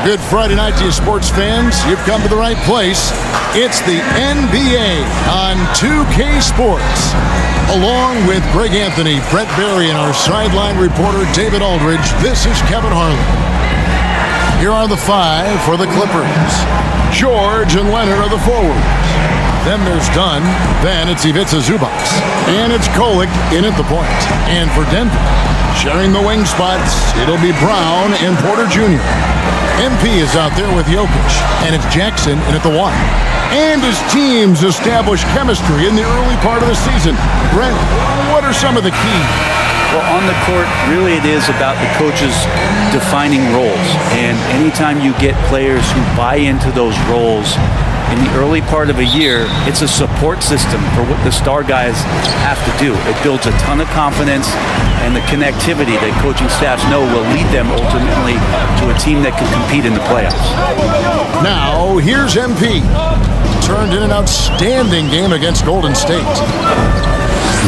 Good Friday night to you sports fans. You've come to the right place. It's the NBA on 2K Sports. Along with Greg Anthony, Brett Barry, and our sideline reporter David Aldridge, this is Kevin Harlan. Here are the five for the Clippers. George and Leonard are the forwards. Then there's Dunn. Then it's Ivica Zubac. And it's Kolek in at the point. And for Denver, sharing the wing spots, it'll be Brown and Porter Jr. MP is out there with Jokic, and it's Jackson in at the one. And his teams establish chemistry in the early part of the season. Brent, what are some of the keys? Well, on the court, really it is about the coaches defining roles. And anytime you get players who buy into those roles in the early part of a year, it's a support system for what the star guys have to do. It builds a ton of confidence, and the connectivity that coaching staffs know will lead them ultimately to a team that can compete in the playoffs. Now, here's MP. Turned in an outstanding game against Golden State.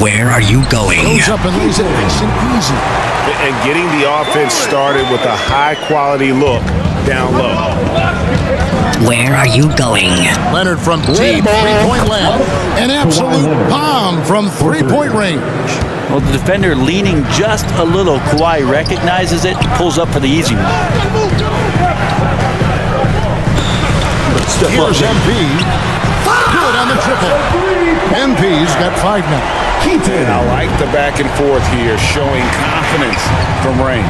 Where are you going? Goes up and lays it nice and easy. And getting the offense started with a high-quality look down low. Where are you going? Leonard from deep three-point land. An absolute bomb from three-point range. Well, the defender leaning just a little. Kawhi recognizes it, pulls up for the easy one. Here's MP. Good on the triple. MP's got five now. And I like the back and forth here, showing confidence from Rain.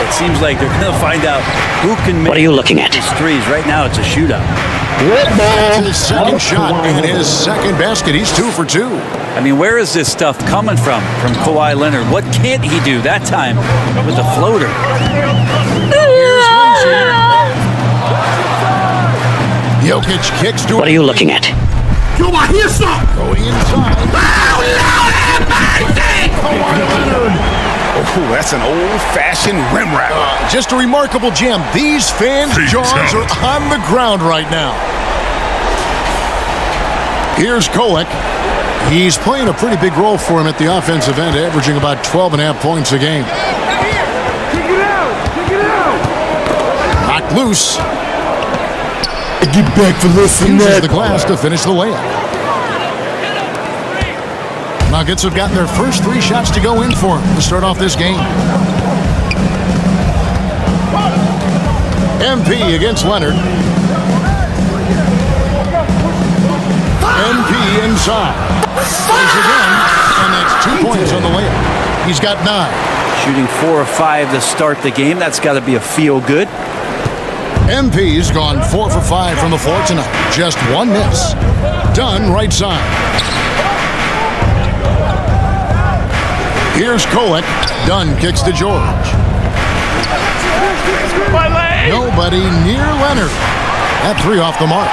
It seems like they're going to find out who can make What are you looking at? these threes. Right now, it's a shootout. That's his second shot and his second basket. He's 2 for 2. I mean, where is this stuff coming from Kawhi Leonard? What can't he do that time with a floater? Here's Lindsay. Jokic kicks to What are you looking at? Going inside. Oh, that's an old-fashioned rim wrap. Just a remarkable gem. These fans' jaws are on the ground right now. Here's Kolek. He's playing a pretty big role for him at the offensive end, averaging about 12.5 points a game. Knocked loose. Get back for listening. Uses the glass to finish the layup. Nuggets have gotten their first 3 shots to go in for him to start off this game. MP against Leonard. MP inside. Plays again, and that's 2 points on the layup. He's got 9. Shooting 4 or 5 to start the game. That's got to be a feel-good. MP's gone 4 for 5 from the floor tonight. Just 1 miss. Dunn right side. Here's Kolek. Dunn kicks to George. Nobody near Leonard. That 3 off the mark.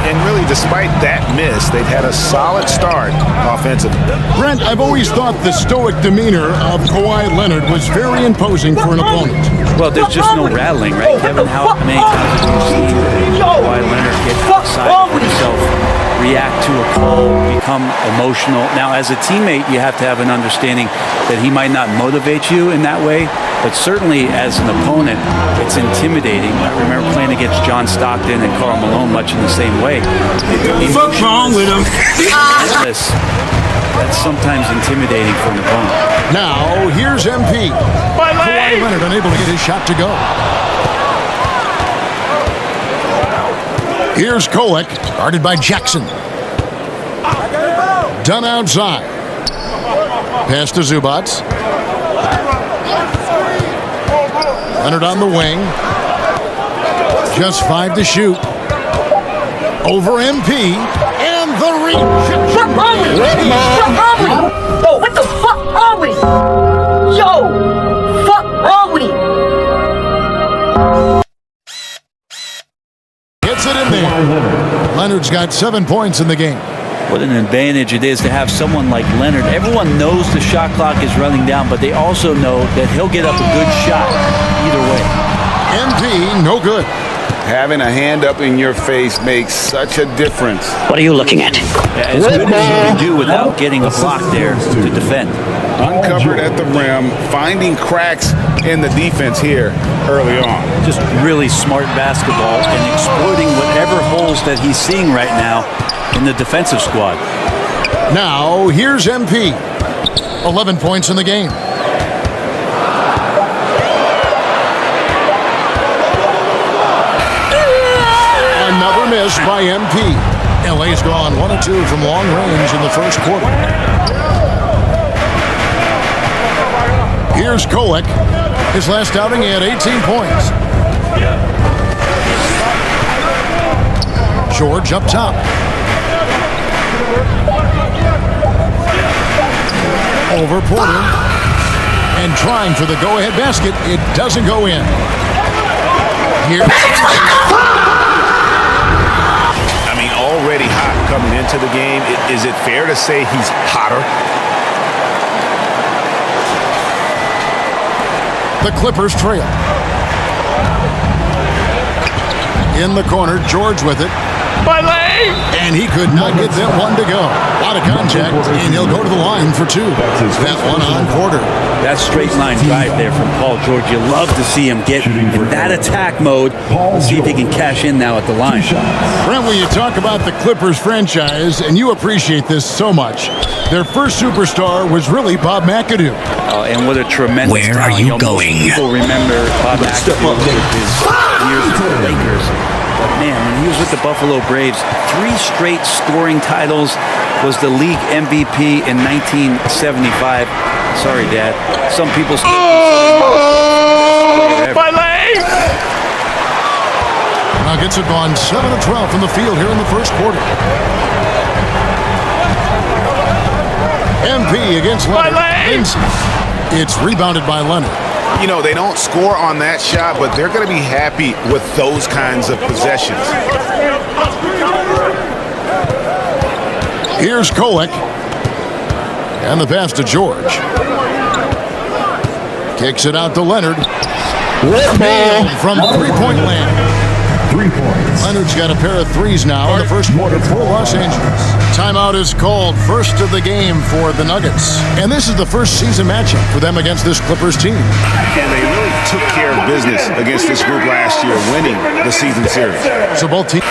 And really, despite that miss, they've had a solid start offensively. Brent, I've always thought the stoic demeanor of Kawhi Leonard was very imposing for an opponent. Well, there's just no rattling, right, Kevin? How many times have you seen Kawhi Leonard get outside of himself, react to a call, become emotional? Now, as a teammate, you have to have an understanding that he might not motivate you in that way, but certainly as an opponent, it's intimidating. I remember playing against John Stockton and Karl Malone much in the same way. What's wrong with him? That's sometimes intimidating for an opponent. Now, here's MP. Kawhi Leonard unable to get his shot to go. Here's Kolek, guarded by Jackson. Dunn outside. Pass to Zubac. Leonard on the wing. Just 5 to shoot. Over MP. And the rejection. Yo, what the fuck are we? Yo, fuck are we? Gets it in there. Leonard's got 7 points in the game. What an advantage it is to have someone like Leonard. Everyone knows the shot clock is running down, but they also know that he'll get up a good shot either way. MP, no good. Having a hand up in your face makes such a difference. What are you looking at? Yeah, as good as you can do without getting a block there to defend. Uncovered at the rim, finding cracks in the defense here early on. Just really smart basketball and exploiting whatever holes that he's seeing right now in the defensive squad. Now, here's MP. 11 points in the game. Another miss by MP. LA's gone 1 of 2 from long range in the first quarter. Here's Kolek. His last outing, he had 18 points. George up top. Over Porter. And trying for the go-ahead basket. It doesn't go in. Here. Already hot coming into the game. Is it fair to say he's hotter? The Clippers trail. In the corner, George with it. My leg! And he could not get that one to go. A lot of contact, and he'll go to the line for 2. That one on Porter. That straight line drive there from Paul George. You love to see him get in that attack mode. Let's see if he can cash in now at the line. Brent, when you talk about the Clippers franchise, and you appreciate this so much, their first superstar was really Bob McAdoo. And what a tremendous Where are you going? People remember Bob McAdoo with his years with the Lakers. But man, when he was with the Buffalo Braves, 3 straight scoring titles, was the league MVP in 1975. Sorry, Dad. Some people still My leg! Nuggets have gone 7 of 12 from the field here in the first quarter. MP against Leonard. It's rebounded by Leonard. You know, they don't score on that shot, but they're going to be happy with those kinds of possessions. Here's Kolek. And the pass to George. Kicks it out to Leonard. Nailed from three-point land. 3 points. Leonard's got a pair of threes now in the first quarter for Los Angeles. Timeout is called, first of the game for the Nuggets. And this is the first season matchup for them against this Clippers team. And they really took care of business against this group last year, winning the season series. So both teams.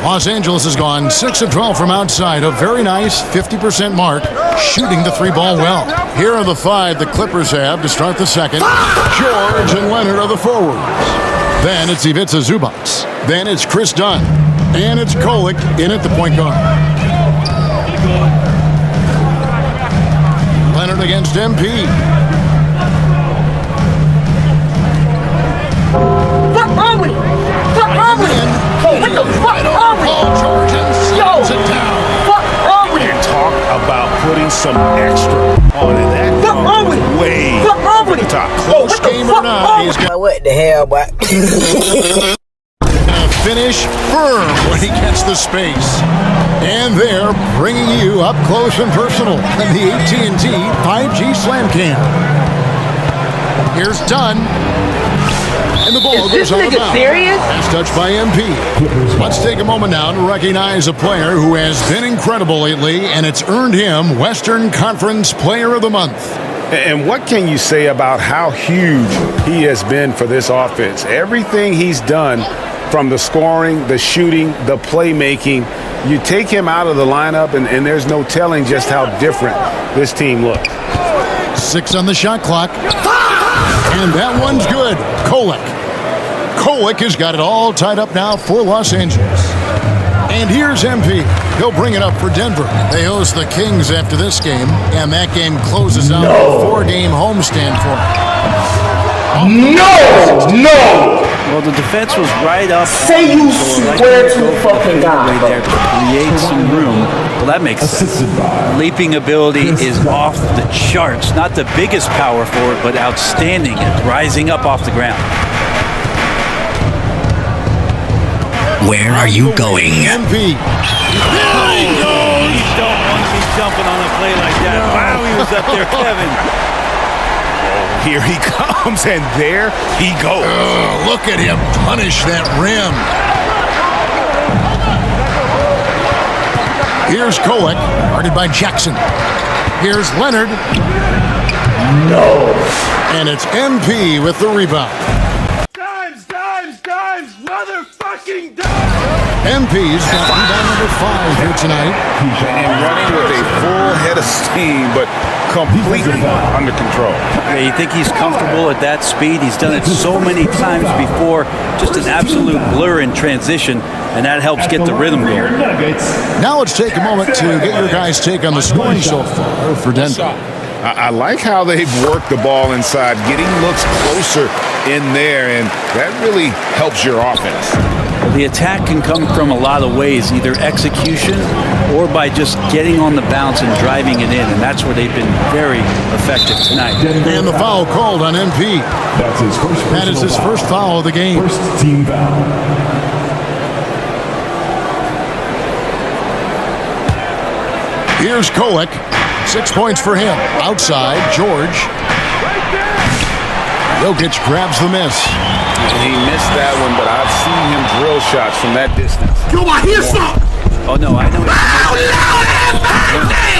Los Angeles has gone 6 of 12 from outside, a very nice 50% mark, shooting the 3-ball well. Here are the 5 the Clippers have to start the second. George and Leonard are the forwards. Then it's Ivica Zubac. Then it's Chris Dunn. And it's Kolek in at the point guard. Leonard against MP. Fuck wrong with you? Fuck wrong with you? What the fuck wrong with you? George and slams it down. Fuck wrong with you? Talk about putting some extra on it. That Fuck wrong with you? way Fuck wrong with the you? top. Close game or not, he's got What the hell, boy? to finish firm when he gets the space. And they're bringing you up close and personal in the AT&T 5G Slam Cam. Here's Dunn. And the ball Is this goes out of nigga bounds. serious? Pass touched by MP. Let's take a moment now to recognize a player who has been incredible lately, and it's earned him Western Conference Player of the Month. And what can you say about how huge he has been for this offense? Everything he's done, from the scoring, the shooting, the playmaking, you take him out of the lineup, and there's no telling just how different this team looks. 6 on the shot clock. And that one's good. Kolek. Kolek has got it all tied up now for Los Angeles. And here's MP. He'll bring it up for Denver. They host the Kings after this game, and that game closes out a 4-game homestand for them. No! Well, the defense was right up. Say you swear to fucking God, right there to create some room. Well, that makes sense. Leaping ability is off the charts. Not the biggest power forward, but outstanding at rising up off the ground. Where are you going? MP. There he goes. You don't want to be jumping on a play like that. Wow, he was up there, Kevin. Here he comes, and there he goes. Oh, look at him punish that rim. Here's Kolek, guarded by Jackson. Here's Leonard. No. And it's MP with the rebound. Dimes, motherfucking dimes. MP's got rebound number 5 here tonight. And running with a full head of steam, but completely under control. Yeah, you think he's comfortable at that speed? He's done it so many times before. Just an absolute blur in transition, and that helps get the rhythm going. Now let's take a moment to get your guys' take on the scoring so far for Denver. I like how they've worked the ball inside, getting looks closer in there, and that really helps your offense. The attack can come from a lot of ways, either execution or by just getting on the bounce and driving it in, and that's where they've been very effective tonight. And the foul called on MP. That's his first. That is his first foul of the game. First team foul. Here's Kolek. 6 points for him. Outside, George. Jokic grabs the miss. And he missed that one, but I've seen him drill shots from that distance. Oh, no, I know.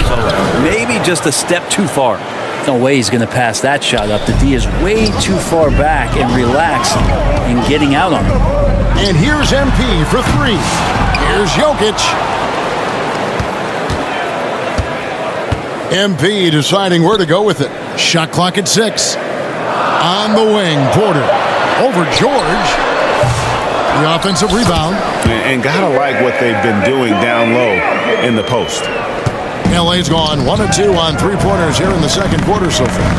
So maybe just a step too far. No way he's going to pass that shot up. The D is way too far back and relaxed in getting out on him. And here's MP for 3. Here's Jokic. MP deciding where to go with it. Shot clock at 6. On the wing, Porter. Over George. The offensive rebound. And gotta like what they've been doing down low in the post. LA's gone 1 of 2 on 3-pointers here in the second quarter so far.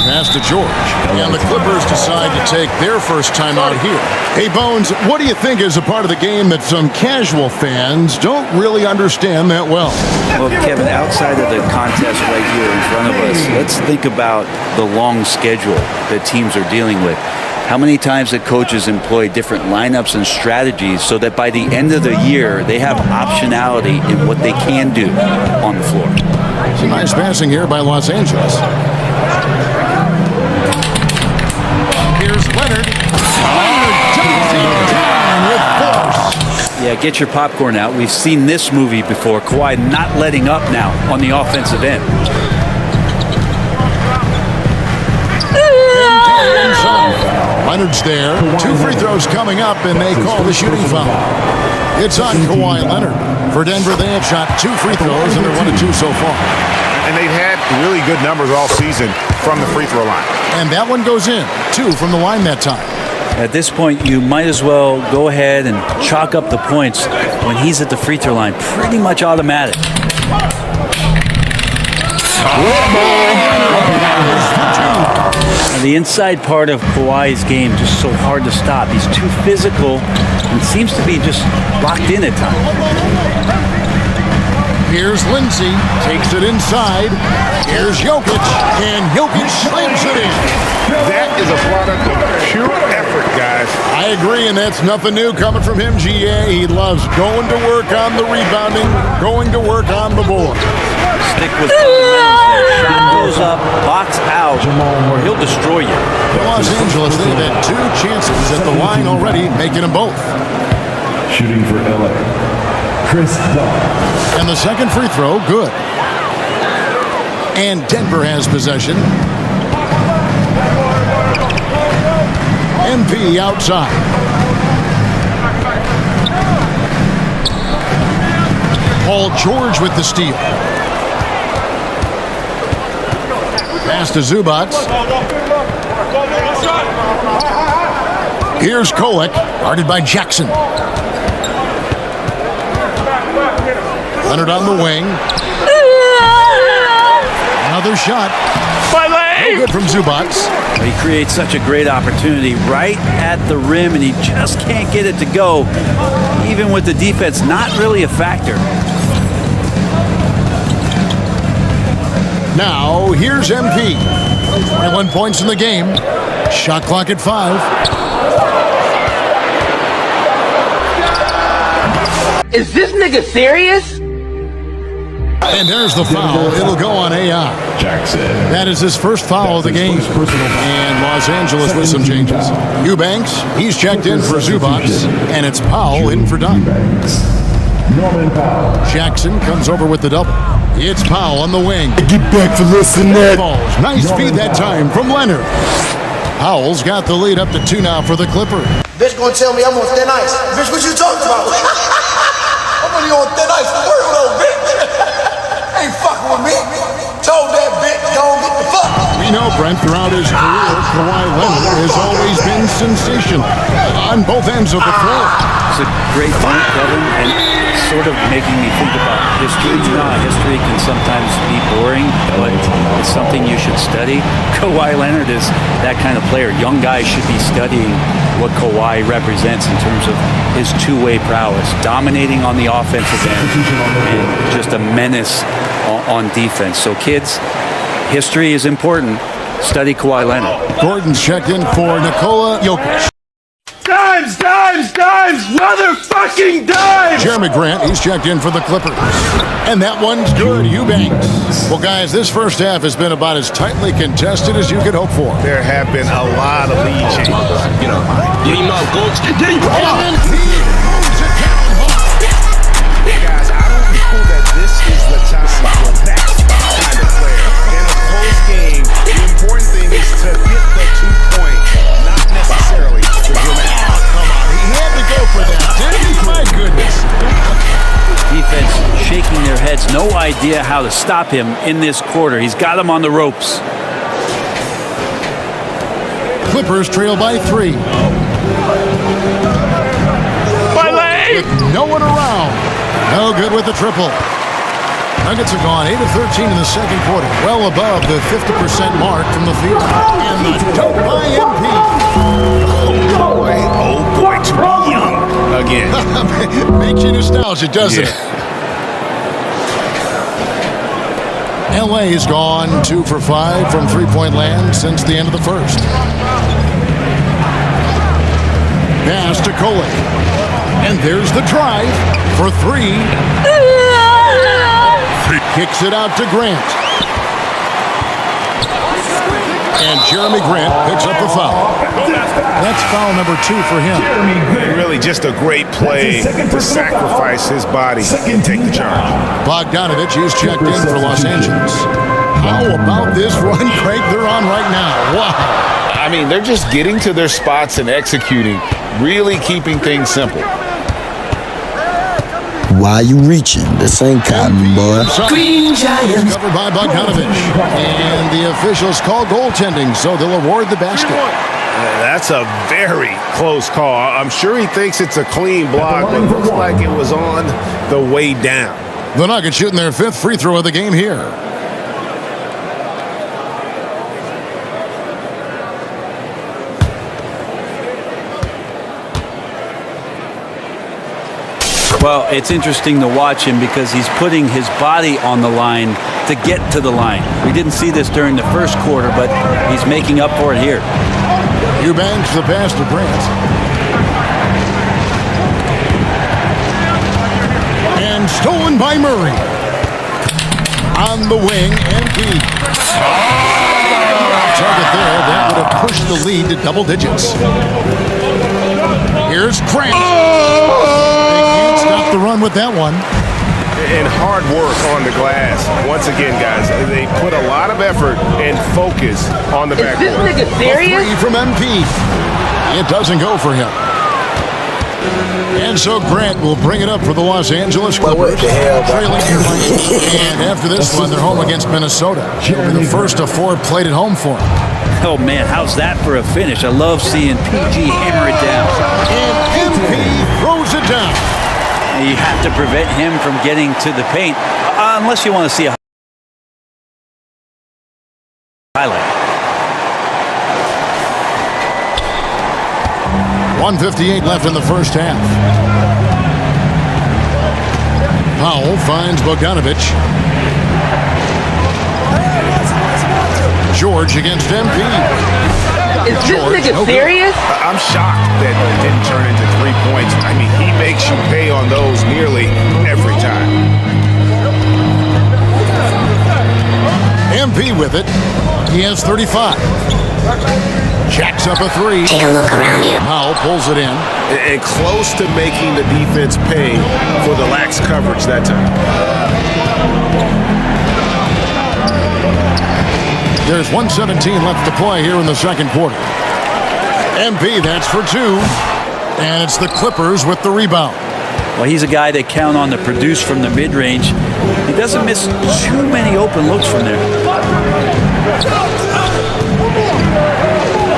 Pass to George. And the Clippers decide to take their first time out here. Hey, Bones, what do you think is a part of the game that some casual fans don't really understand that well? Well, Kevin, outside of the contest right here in front of us, let's think about the long schedule that teams are dealing with. How many times that coaches employ different lineups and strategies so that by the end of the year, they have optionality in what they can do on the floor. It's a nice passing here by Los Angeles. Here's Leonard. Leonard dumps it down with force. Yeah, get your popcorn out. We've seen this movie before. Kawhi not letting up now on the offensive end. Leonard's there. 2 free throws coming up, and they call the shooting foul. It's on Kawhi Leonard. For Denver, they have shot 2 free throws, and they're 1 of 2 so far. And they've had really good numbers all season from the free throw line. And that one goes in. 2 from the line that time. At this point, you might as well go ahead and chalk up the points when he's at the free throw line. Pretty much automatic. The inside part of Kawhi's game just so hard to stop. He's too physical and seems to be just locked in at times. Here's Lindsay, takes it inside. Here's Jokic, and Jokic slams it in. That is a product of pure effort, guys. I agree, and that's nothing new coming from him, GA. He loves going to work on the rebounding, going to work on the board. Stick with fundamentals there. Shot goes up, box out, or he'll destroy you. In Los Angeles, they've had 2 chances at the line already, making them both. Shooting for LA. Chris Dunn. And the second free throw, good. And Denver has possession. MP outside. Paul George with the steal. Pass to Zubac. Here's Kolek, guarded by Jackson. Leonard on the wing. Another shot. No good from Zubac. He creates such a great opportunity right at the rim, and he just can't get it to go. Even with the defense not really a factor. Now, here's MP. 21 points in the game. Shot clock at 5. Is this nigga serious? And there's the foul. It'll go on AI. Jackson. That is his first foul of the game. And Los Angeles with some changes. Eubanks, he's checked in for Zubac. And it's Powell in for Dunn. Norman Powell. Jackson comes over with the double. It's Powell on the wing. Get back for less than that. Nice feed that time from Leonard. Powell's got the lead up to 2 now for the Clippers. Bitch gonna tell me I'm on thin ice. Bitch, what you talking about? I'm only on thin ice for real though, bitch. Ain't fucking with me. Told that bitch, don't get the fuck. We know, Brent, throughout his career, Kawhi Leonard has always been sensational on both ends of the floor. It's a great point, Kevin, and it's sort of making me think about history. You know, history can sometimes be boring, but it's something you should study. Kawhi Leonard is that kind of player. Young guys should be studying what Kawhi represents in terms of his two-way prowess, dominating on the offensive end, and just a menace on defense. So, kids, history is important. Study Kawhi Leonard. Gordon's checked in for Nikola Jokic. Dimes, motherfucking dimes! Jeremy Grant, he's checked in for the Clippers. And that one's good, Eubanks. Well, guys, this first half has been about as tightly contested as you could hope for. There have been a lot of lead changes. You know, coach. And he moves it down hard. Guys, I don't know that this is the time for that kind of player. In a close game, the important thing is to get the 2-point, not necessarily the dramatic. He had to go for that, didn't he? My goodness. Defense shaking their heads, no idea how to stop him in this quarter. He's got him on the ropes. Clippers trail by 3. With no one around. No good with the triple. Nuggets have gone 8 of 13 in the second quarter, well above the 50% mark from the field. And the dope by MP. Oh boy, to be young again. Makes you nostalgic, doesn't it? LA's gone 2 for 5 from three-point land since the end of the first. Pass to Cole. And there's the drive for 3. Kicks it out to Grant. And Jeremy Grant picks up the foul. That's foul number 2 for him. Really just a great play to sacrifice his body and take the charge. Bogdanovich is checked in for Los Angeles. How about this run, Craig, they're on right now? Wow. I mean, they're just getting to their spots and executing, really keeping things simple. Why you reaching? This ain't cotton, boy. Green Giant. Covered by Bogdanovich. And the officials call goaltending, so they'll award the basket. That's a very close call. I'm sure he thinks it's a clean block, but it looks like it was on the way down. The Nuggets shooting their 5th free throw of the game here. Well, it's interesting to watch him because he's putting his body on the line to get to the line. We didn't see this during the first quarter, but he's making up for it here. Eubanks the pass to Grant. And stolen by Murray. On the wing, and target there. That would have pushed the lead to double digits. Here's Grant. Stop the run with that one. And hard work on the glass. Once again, guys, they put a lot of effort and focus on the backcourt. Is this nigga serious? A 3 from MP. It doesn't go for him. And so Grant will bring it up for the Los Angeles Clippers. Trailing and after this one, they're home against Minnesota. It'll be the first of 4 played at home for him. Oh, man, how's that for a finish? I love seeing PG hammer it down. And MP throws it down. You have to prevent him from getting to the paint, unless you want to see a highlight. 1:58 left in the first half. Powell finds Bogdanovich. George against MP. Is this nigga serious? I'm shocked that it didn't turn into 3 points. I mean, he makes you pay on those nearly every time. MP with it. He has 35. Jacks up a three. Take a look around you. Powell pulls it in. And close to making the defense pay for the lax coverage that time. There's 1:17 left to play here in the second quarter. MP, that's for two. And it's the Clippers with the rebound. Well, he's a guy they count on to produce from the mid-range. He doesn't miss too many open looks from there.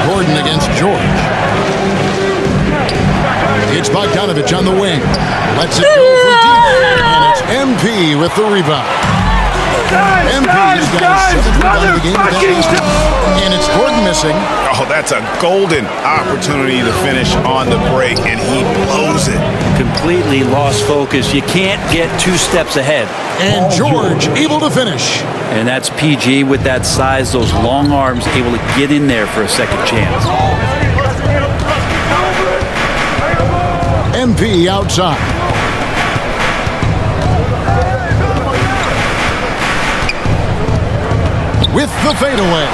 Gordon against George. It's Bogdanovich on the wing. Lets it go for deep. And it's MP with the rebound. MP's got his 7th rebound of the game. And it's Gordon missing. Oh, that's a golden opportunity to finish on the break, and he blows it. Completely lost focus. You can't get 2 steps ahead. And George able to finish. And that's PG with that size, those long arms, able to get in there for a second chance. MP outside. With the fadeaway.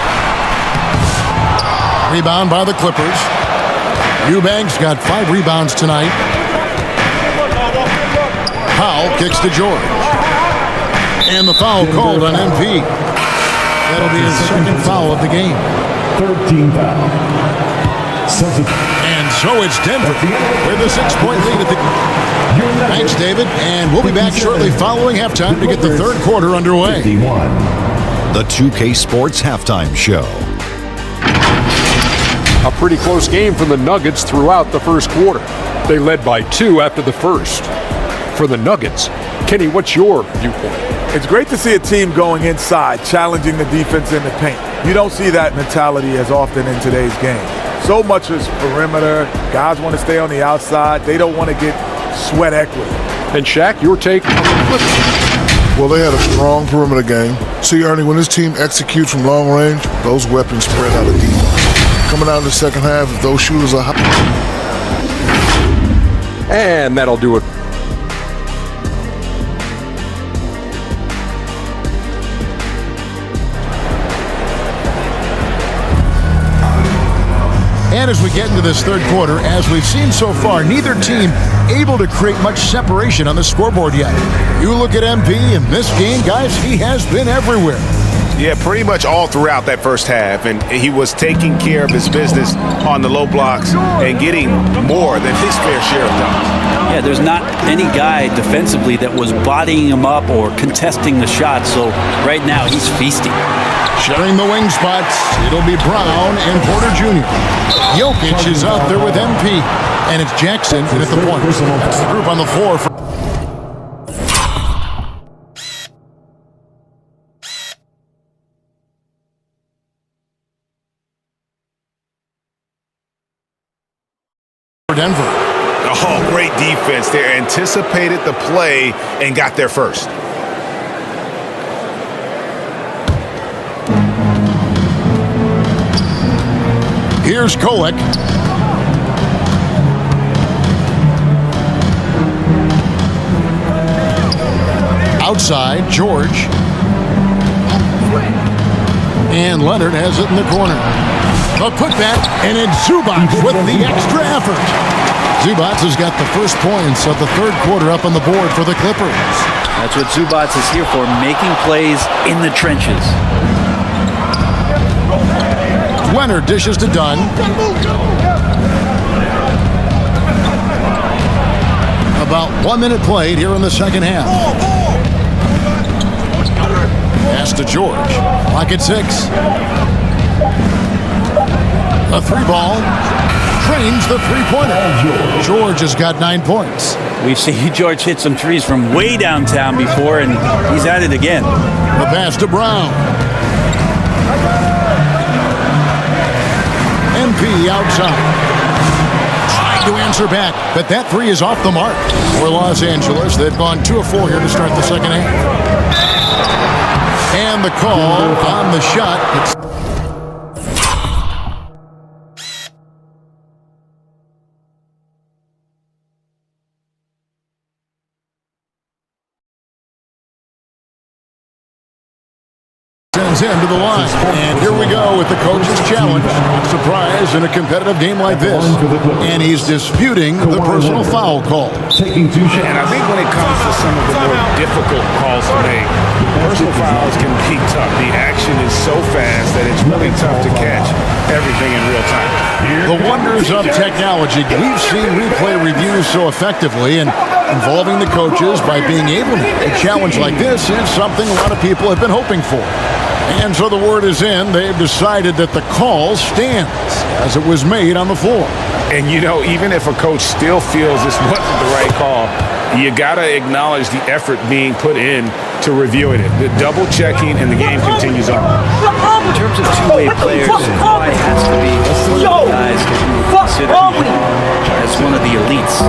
Rebound by the Clippers. Eubanks got 5 rebounds tonight. Powell kicks to George. And the foul called on MP. That'll be his 2nd foul of the game. 13 foul. And so it's Denver with a 6-point lead at the... Thanks, David. And we'll be back shortly following halftime to get the third quarter underway. The 2K Sports Halftime Show. A pretty close game for the Nuggets throughout the first quarter. They led by 2 after the first. For the Nuggets, Kenny, what's your viewpoint? It's great to see a team going inside, challenging the defense in the paint. You don't see that mentality as often in today's game. So much is perimeter. Guys want to stay on the outside. They don't want to get sweat equity. And Shaq, your take on the Clippers? Well, they had a strong perimeter game. See, Ernie, when this team executes from long range, those weapons spread out of defense. Coming out in the second half, if those shooters are hot. And that'll do it. And as we get into this third quarter, as we've seen so far, neither team able to create much separation on the scoreboard yet. You look at MP in this game, guys, he has been everywhere. Yeah, pretty much all throughout that first half, and he was taking care of his business on the low blocks and getting more than his fair share of dunks. Yeah, there's not any guy defensively that was bodying him up or contesting the shot, so right now he's feasting. Sharing the wing spots, it'll be Brown and Porter Jr. Jokic is out there with MP, and it's Jackson at the point. That's the group on the floor. For Denver. Oh, great defense. They anticipated the play and got there first. Here's Kolek. Outside, George. And Leonard has it in the corner. A putback, and it's Zubac with the extra effort. Zubac has got the first points of the third quarter up on the board for the Clippers. That's what Zubac is here for, making plays in the trenches. Leonard dishes to Dunn. About 1 minute played here in the second half. Pass to George. Clock at 6. A 3-ball. Drains the three-pointer. George has got 9 points. We've seen George hit some threes from way downtown before, and he's at it again. The pass to Brown. MP outside. Trying to answer back, but that three is off the mark for Los Angeles. They've gone 2 of 4 here to start the second half. And the call on the shot. Sends him to the line. And here we go with the coach's challenge. Surprise in a competitive game like this. And he's disputing the personal foul call. And I think when it comes to some of the more difficult calls to make, personal fouls can be tough. The action is so fast that it's really tough to catch everything in real time. The wonders of technology. We've seen replay reviews so effectively, and involving the coaches by being able to a challenge like this is something a lot of people have been hoping for. And so the word is in. They've decided that the call stands as it was made on the floor. And, you know, even if a coach still feels this wasn't the right call, you got to acknowledge the effort being put in to reviewing it. The double checking and the game continues on. In terms of two-way players, Kawhi has to be one of the guys that you would consider as one of the elites.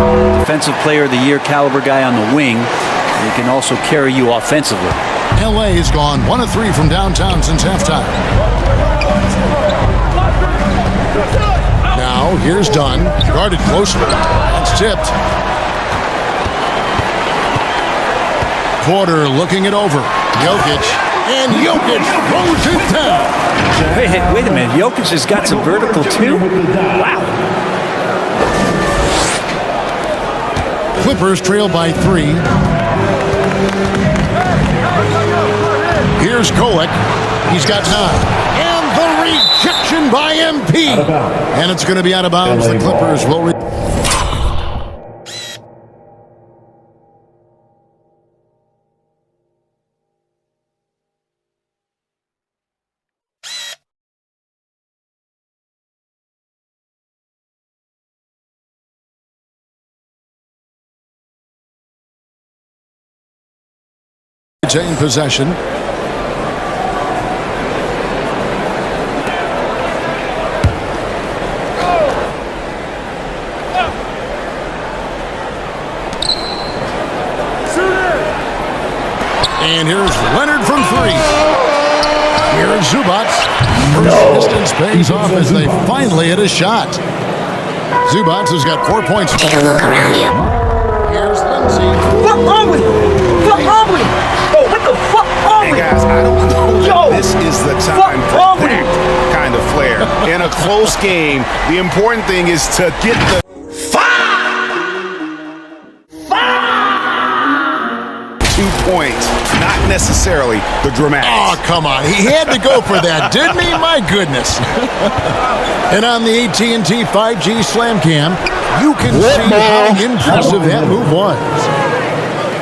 Defensive Player of the Year caliber guy on the wing. He can also carry you offensively. LA has gone 1 of 3 from downtown since halftime. Now, here's Dunn, guarded closely. It's tipped. Porter looking it over. Jokic. And Jokic throws it down. Wait a minute. Jokic has got some vertical, too? Wow. Clippers trail by 3. Here's Kolek. He's got 9. And the rejection by MP. And it's going to be out of bounds. The Clippers will... retain possession. And here's Leonard from 3. Here's Zubac. First distance pays off as they finally hit a shot. Zubac has got 4 points. Take a look around you. Here's Lindsay. What wrong with you? What wrong with you? Yo, what the fuck wrong with you? Hey guys, I don't know if this is the time wrong for with you? that kind of flair. In a close game, the important thing is to get the 2 points, not necessarily the dramatics. Oh, come on. He had to go for that, didn't he? My goodness. And on the AT&T 5G Slam Cam, you can see how impressive that move was.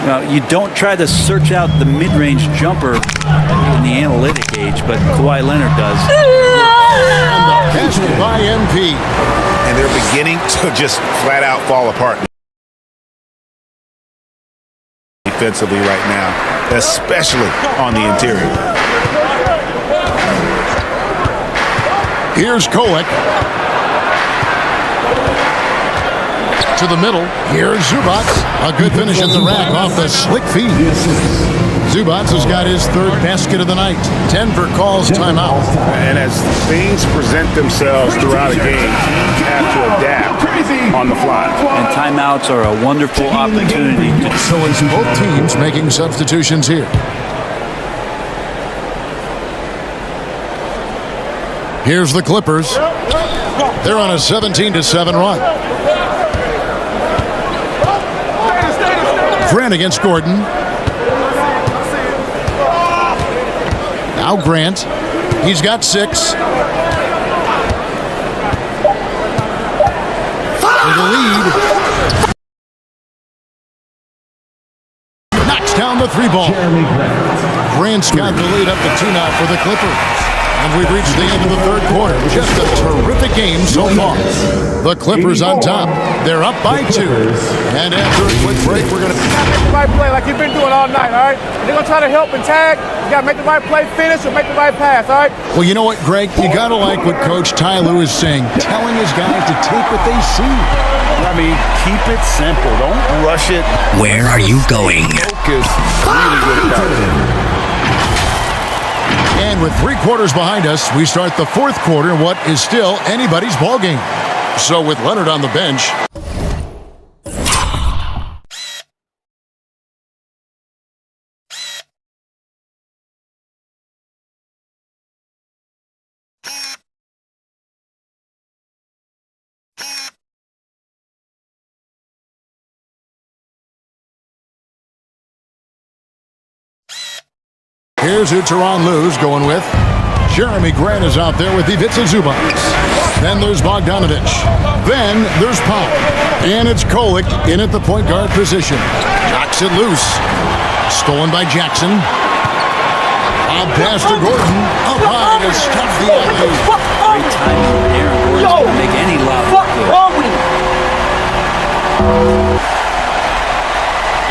Now, you don't try to search out the mid-range jumper in the analytic age, but Kawhi Leonard does. And the pass by MP. And they're beginning to just flat out fall apart defensively right now, especially on the interior. Here's Kolek. To the middle. Here's Zubac. A good finish at the rack off the slick feed. Zubac has got his 3rd basket of the night. Denver calls timeout. And as things present themselves throughout a game, teams have to adapt on the fly. And timeouts are a wonderful opportunity. So it's both teams making substitutions here. Here's the Clippers. They're on a 17-7 run. Grant against Gordon. Now Grant. He's got 6. For the lead. Knocks down the 3-ball. Grant's got the lead up to 2 now for the Clippers. And we've reached the end of the 3rd quarter. Just a terrific game so far. The Clippers on top. They're up by 2. And after a quick break, we're going to make the right play like you've been doing all night, all right? They're going to try to help and tag. You got to make the right play, finish, or make the right pass, all right? Well, you know what, Greg? You got to like what Coach Ty Lue is saying, telling his guys to take what they see. I mean, keep it simple. Don't rush it. Where are you going? Focus. Really good about it. And with 3 quarters behind us, we start the 4th quarter in what is still anybody's ball game. So with Leonard on the bench, Here's who Tyronn Lue's going with. Jeremy Grant is out there with Ivica Zubac. Then there's Bogdanovich. Then there's Pop. And it's Kolek in at the point guard position. Knocks it loose. Stolen by Jackson. A pass to Gordon. Up high to stop the alley. Great time from Aaron Gordon to make any lob. What's wrong with you?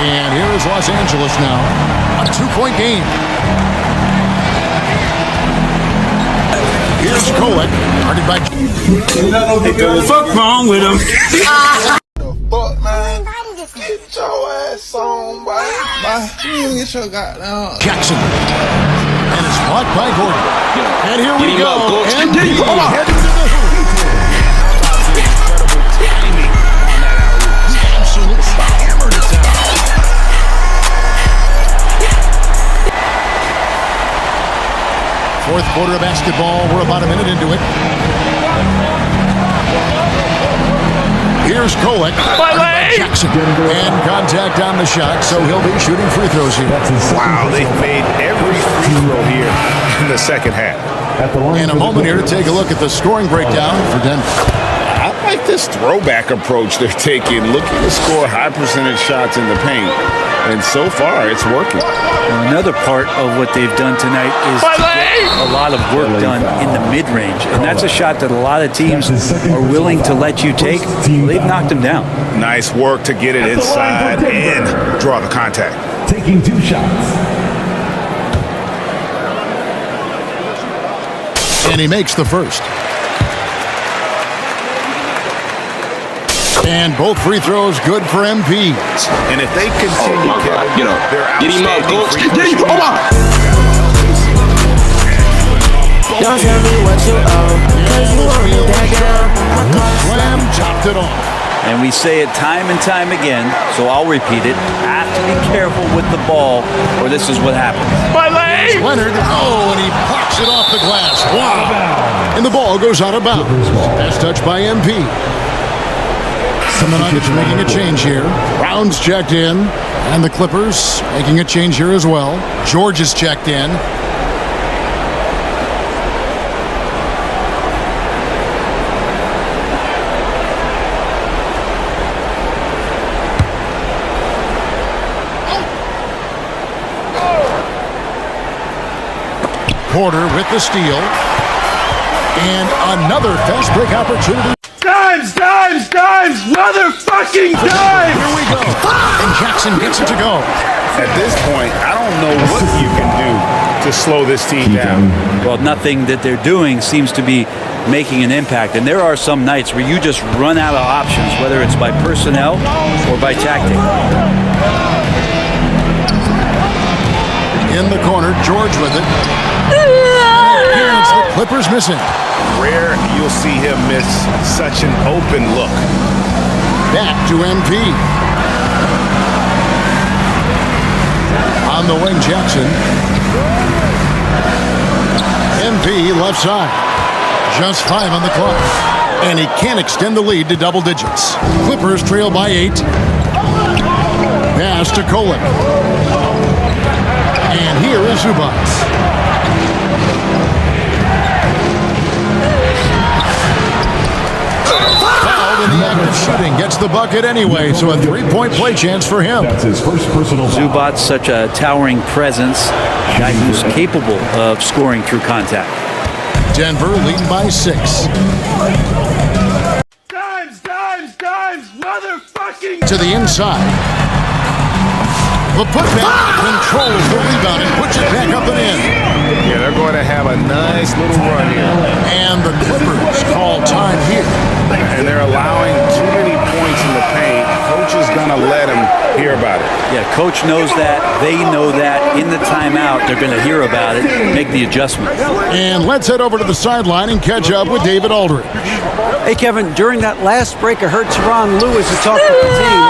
And here is Los Angeles now. A 2-point game. Here's Kolek. Guarded by... Fuck wrong with him? Fuck, man. Get your ass on, boy. Get your goddamn... Jackson. And it's blocked by Gordon. And here we go. And heading to the hoop. Absolutely hammered it down. Fourth quarter of basketball. We're about a minute into it. Here's Kolek. By Jackson. And contact on the shot, so he'll be shooting free throws here. Wow, they've made every free throw here in the second half. In a moment here to take a look at the scoring breakdown for Denver. I like this throwback approach they're taking, looking to score high percentage shots in the paint. And so far, it's working. Well, another part of what they've done tonight is to get a lot of work done in the mid-range. And that's a shot that a lot of teams are willing to let you take. They've knocked them down. Nice work to get it inside and draw the contact. Taking 2 shots. And he makes the first. And both free throws good for MPs. And if they continue, their Get him up, coach. outstanding free throw Don't tell me what you owe, cause you want me back down. Slam chopped it off. And we say it time and time again, so I'll repeat it. Have to be careful with the ball, or this is what happens. Leonard, and he pops it off the glass. Wow. And the ball goes out of bounds. Pass touch by MP. And the Nuggets making a change here. Brown's checked in. And the Clippers making a change here as well. George is checked in. Porter with the steal. And another fast break opportunity. Dimes, motherfucking dimes! Here we go. And Jackson gets it to go. At this point, I don't know what you can do to slow this team down. Well, nothing that they're doing seems to be making an impact. And there are some nights where you just run out of options, whether it's by personnel or by tactic. In the corner, George with it. Here's the Clippers missing. Rare you'll see him miss such an open look. Back to MP. On the wing, Jackson. MP left side. Just 5 on the clock. And he can't extend the lead to double digits. Clippers trail by 8. Pass to Kolek. And here is Zubac. In the act of shooting, gets the bucket anyway, so a 3-point play chance for him. That's his first personal foul. Zubac's such a towering presence, a guy who's capable of scoring through contact. Denver leading by 6. Dimes, motherfucking... To the inside. The putback controls the rebound and puts it back up and in. Yeah, they're going to have a nice little run here. And the Clippers call time here. And they're allowing too many points in the paint. Coach is going to let him hear about it. Yeah, coach knows that. They know that. In the timeout, they're going to hear about it, make the adjustment. And let's head over to the sideline and catch up with David Aldridge. Hey, Kevin, during that last break, I heard Tyronn Lue as he talked with the team.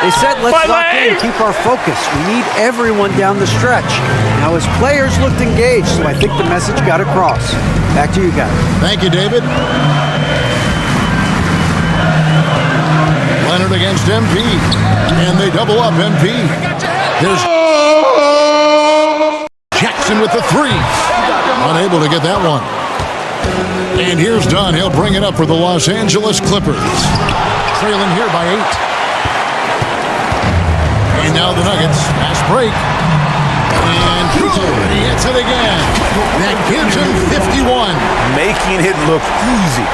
They said, let's lock in, keep our focus. We need everyone down the stretch. Now, his players looked engaged, so I think the message got across. Back to you guys. Thank you, David. Leonard against MP. And they double up MP. There's Jackson with with the three. Unable to get that one. And here's Dunn. He'll bring it up for the Los Angeles Clippers. Trailing here by 8. And now the Nuggets. Fast break. And he hits it again. That gives him 51. Making it look easy.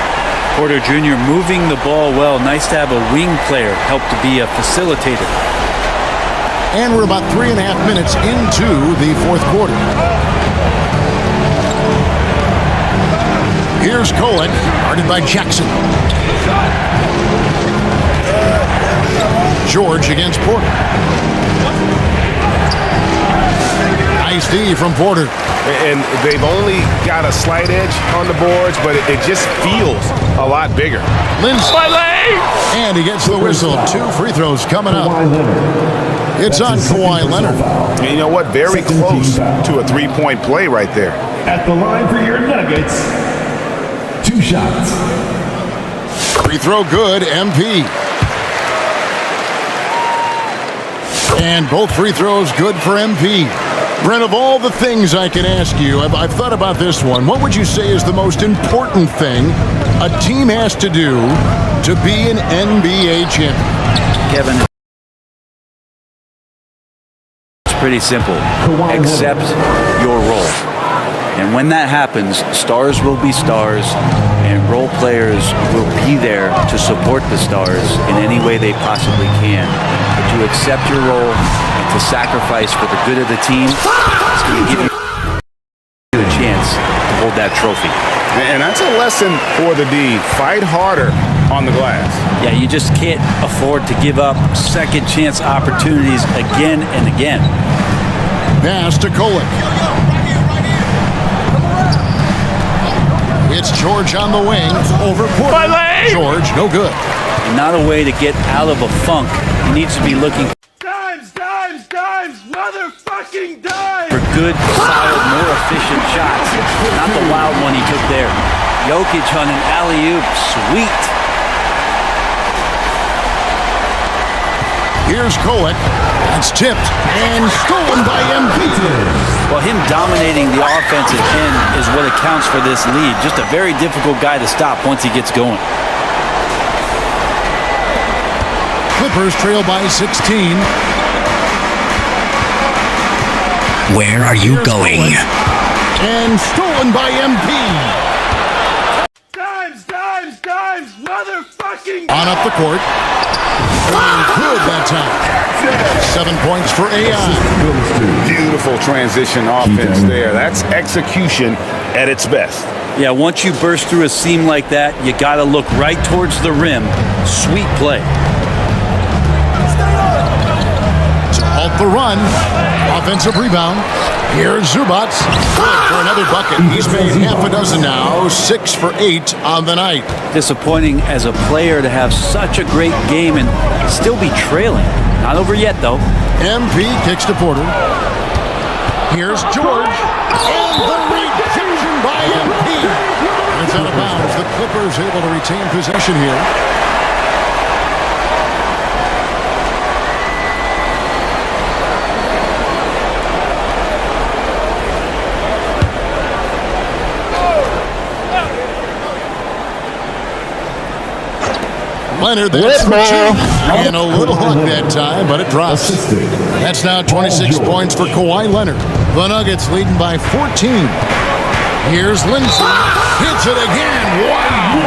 Porter Jr. moving the ball well. Nice to have a wing player help to be a facilitator. And we're about 3.5 minutes into the fourth quarter. Here's Kolek, guarded by Jackson. George against Porter. Nice D from Porter. And they've only got a slight edge on the boards, but it just feels a lot bigger. Lindsay. And he gets the whistle. 2 free throws coming up. It's on Kawhi Leonard. And you know what? Very close to a three-point play right there. At the line for your Nuggets, 2 shots. Free throw good, MP. And both free throws good for MP. Brent, of all the things I can ask you, I've thought about this one. What would you say is the most important thing a team has to do to be an NBA champion? Kevin, it's pretty simple. Accept your role. And when that happens, stars will be stars, and role players will be there to support the stars in any way they possibly can. But to accept your role and to sacrifice for the good of the team, it's going to give you the chance to hold that trophy. And that's a lesson for the D. Fight harder on the glass. Yeah, you just can't afford to give up second chance opportunities again and again. Pass to Kolek. It's George on the wing over Porter. George, no good. Not a way to get out of a funk. He needs to be looking motherfucking dimes! for good, solid, more efficient shots. Not the wild one he took there. Jokic on an alley-oop. Sweet. Here's Kolek. It's tipped and stolen by MP. Well, him dominating the offensive end is what accounts for this lead. Just a very difficult guy to stop once he gets going. Clippers trail by 16. Where are you going? And stolen by MP. Dimes, motherfucking On up the court. And good that time. 7 points for AI. Beautiful transition offense there. That's execution at its best. Yeah, once you burst through a seam like that, you got to look right towards the rim. Sweet play. To halt the run. Offensive rebound. Here's Zubats. Good for another bucket. He's made half a dozen now. 6 for 8 on the night. Disappointing as a player to have such a great game and still be trailing. Not over yet, though. MP kicks to Porter. Here's George. And the rejection by MP. It's out of bounds. The Clippers able to retain possession here. Leonard, that's for 2. And a little hook that time, but it drops. That's now 26 points for Kawhi Leonard. The Nuggets leading by 14. Here's Lindsay. Hits it again. Wow.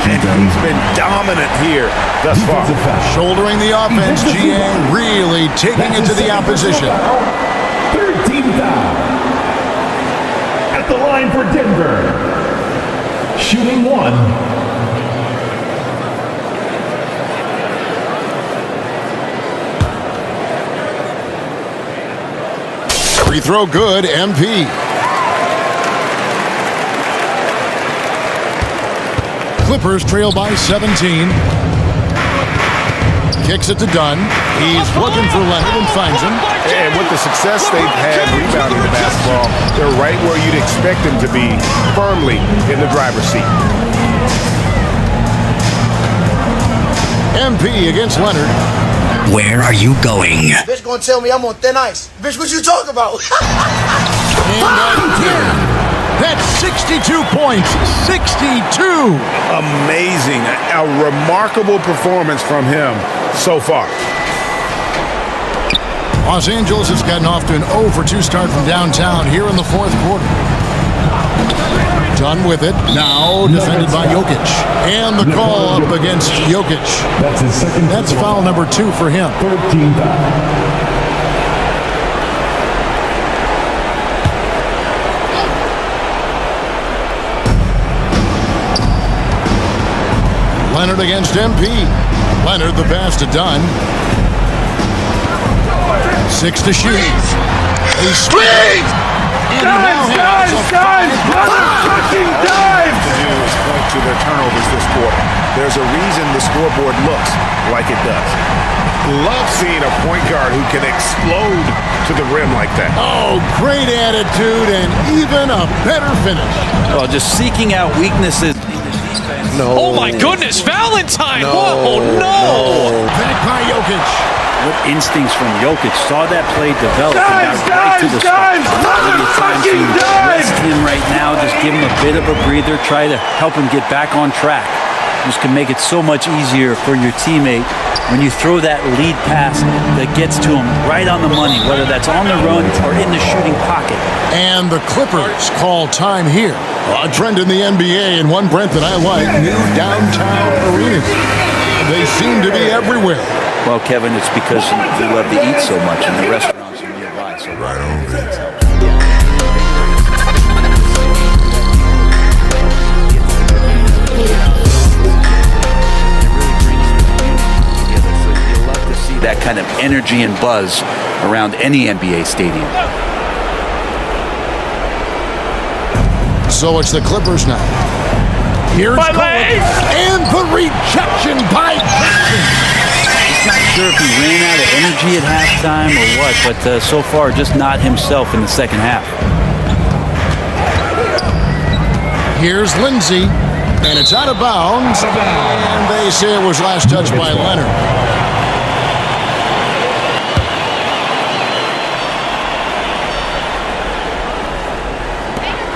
And he's been dominant here thus far. Shouldering the offense, GA really taking it to the opposition. Third team foul. At the line for Denver. Shooting 1. Free throw good, MP. Clippers trail by 17. Kicks it to Dunn. He's looking for Leonard and finds him. And with the success they've had rebounding the basketball, they're right where you'd expect them to be, firmly in the driver's seat. MP against Leonard. Where are you going? Bitch gonna tell me I'm on thin ice. Bitch, what you talking about? That's 62 points. 62. Amazing. A remarkable performance from him so far. Los Angeles has gotten off to an 0-for-2 start from downtown here in the fourth quarter. Done with it. Now defended by Jokic. And the call up against Jokic. That's his second. That's foul number 2 for him. 13 foul. Leonard against MP. Leonard the pass to Dunn. 6 to shoot. He squeezed! Dives! Motherfucking dives! To do is point to their turnovers this quarter. There's a reason the scoreboard looks like it does. Love seeing a point guard who can explode to the rim like that. Oh, great attitude and even a better finish. Well, just seeking out weaknesses. No. Oh my goodness, Valentine! No. Whoa, no! Back by Jokic. What instincts from Jokic. Saw that play develop and got right to the spot. Motherfucking dives! Rest him right now, just give him a bit of a breather, try to help him get back on track. This can make it so much easier for your teammate when you throw that lead pass that gets to him right on the money, whether that's on the run or in the shooting pocket. And the Clippers call time here. A trend in the NBA and one, Brent, that I like, new downtown arenas. They seem to be everywhere. Well, Kevin, it's because you love to eat so much and the restaurants are nearby. So right on. That kind of energy and buzz around any NBA stadium. So it's the Clippers now. Here's Cohen, and the rejection by Jackson. Not sure if he ran out of energy at halftime or what, but so far just not himself in the second half. Here's Lindsay, and it's out of bounds, and they say it was last touched by Leonard.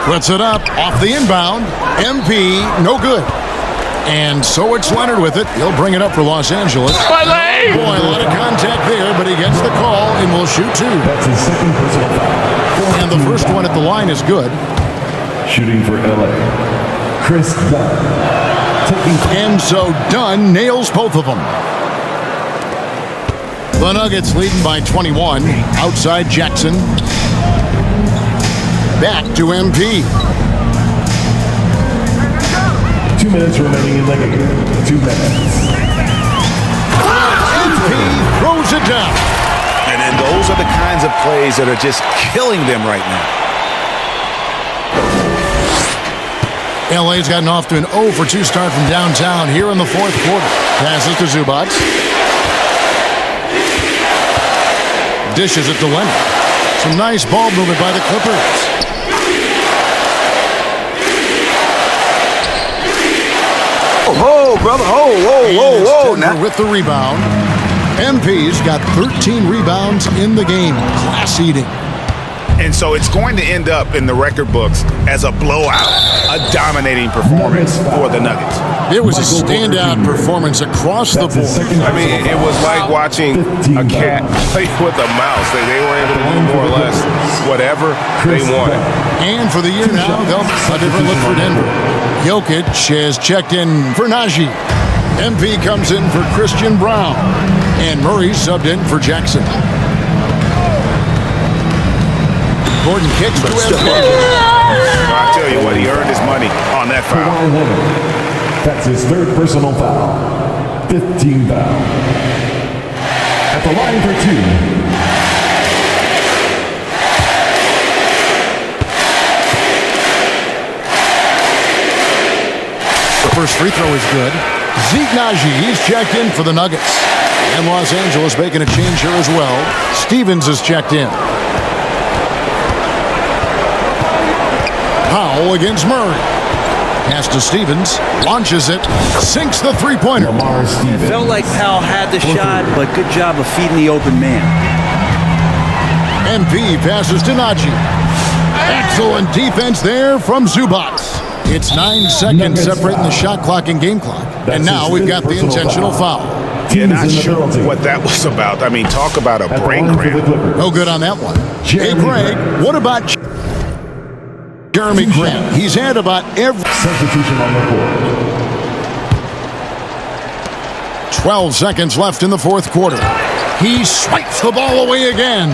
Puts it up off the inbound. MP, no good. And so it's Leonard with it. He'll bring it up for Los Angeles. Boy, a lot of contact there, but he gets the call and will shoot 2. That's his second personal foul. And the first one at the line is good. Shooting for LA, Chris Dunn. And so Dunn nails both of them. The Nuggets leading by 21. Outside Jackson. Back to MP. 2 minutes remaining in the game. 2 minutes. MP throws it down. And then those are the kinds of plays that are just killing them right now. LA's gotten off to an 0-for-2 start from downtown here in the fourth quarter. Passes to Zubac. Dishes it to Leonard. Some nice ball movement by the Clippers. Oh, brother. Whoa. Now with the rebound. MP's got 13 rebounds in the game. Class eating. And so it's going to end up in the record books as a blowout, a dominating performance for the Nuggets. It was a standout performance across the board. I mean, it was like watching a cat play with a mouse. They were able to do more or less whatever they wanted. And for the year now, they'll a different look for Denver. Jokic has checked in for Najee. MP comes in for Christian Brown. And Murray subbed in for Jackson. Gordon kicks to MP. I tell you what, he earned his money on that foul. That's his third personal foul. 15 foul. At the line for 2. The first free throw is good. Zeke Najee, he's checked in for the Nuggets. And Los Angeles making a change here as well. Stevens is checked in. Powell against Murray. Pass to Stevens. Launches it. Sinks the three-pointer. It felt like Powell had the shot, but good job of feeding the open man. MP passes to Najee. Excellent defense there from Zubac. It's 9 seconds separating the shot clock and game clock. And now we've got the intentional foul. Yeah, not sure what that was about. I mean, talk about a brain cramp. No good on that one. Hey, Greg, what about Jeremy Grant? He's had about every... Substitution on the board. 12 seconds left in the fourth quarter. He swipes the ball away again.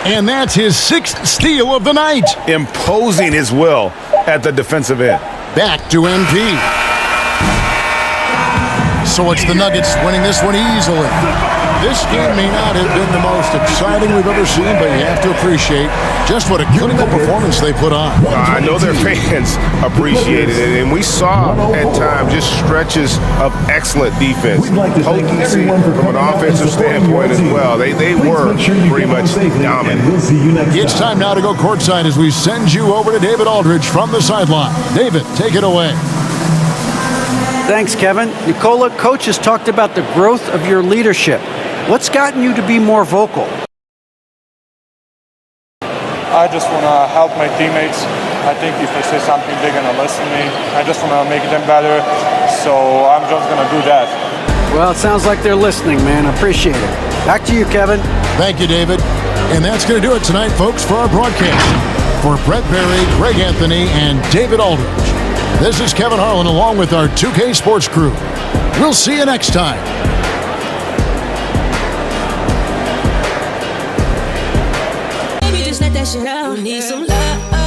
And that's his 6th steal of the night. Imposing his will at the defensive end. Back to MP. So it's the Nuggets winning this one easily. This game may not have been the most exciting we've ever seen, but you have to appreciate just what a clinical performance they put on. I know their fans appreciated it, and we saw at times just stretches of excellent defense. Potency from an offensive standpoint as well. They were pretty much dominant. It's time now to go courtside as we send you over to David Aldridge from the sideline. David, take it away. Thanks, Kevin. Nicola, Coach has talked about the growth of your leadership. What's gotten you to be more vocal? I just want to help my teammates. I think if I say something, they're going to listen to me. I just want to make them better, so I'm just going to do that. Well, it sounds like they're listening, man. I appreciate it. Back to you, Kevin. Thank you, David. And that's going to do it tonight, folks, for our broadcast. For Brett Berry, Greg Anthony, and David Aldridge, this is Kevin Harlan along with our 2K Sports crew. We'll see you next time. Baby, just let that shit out. Need some love.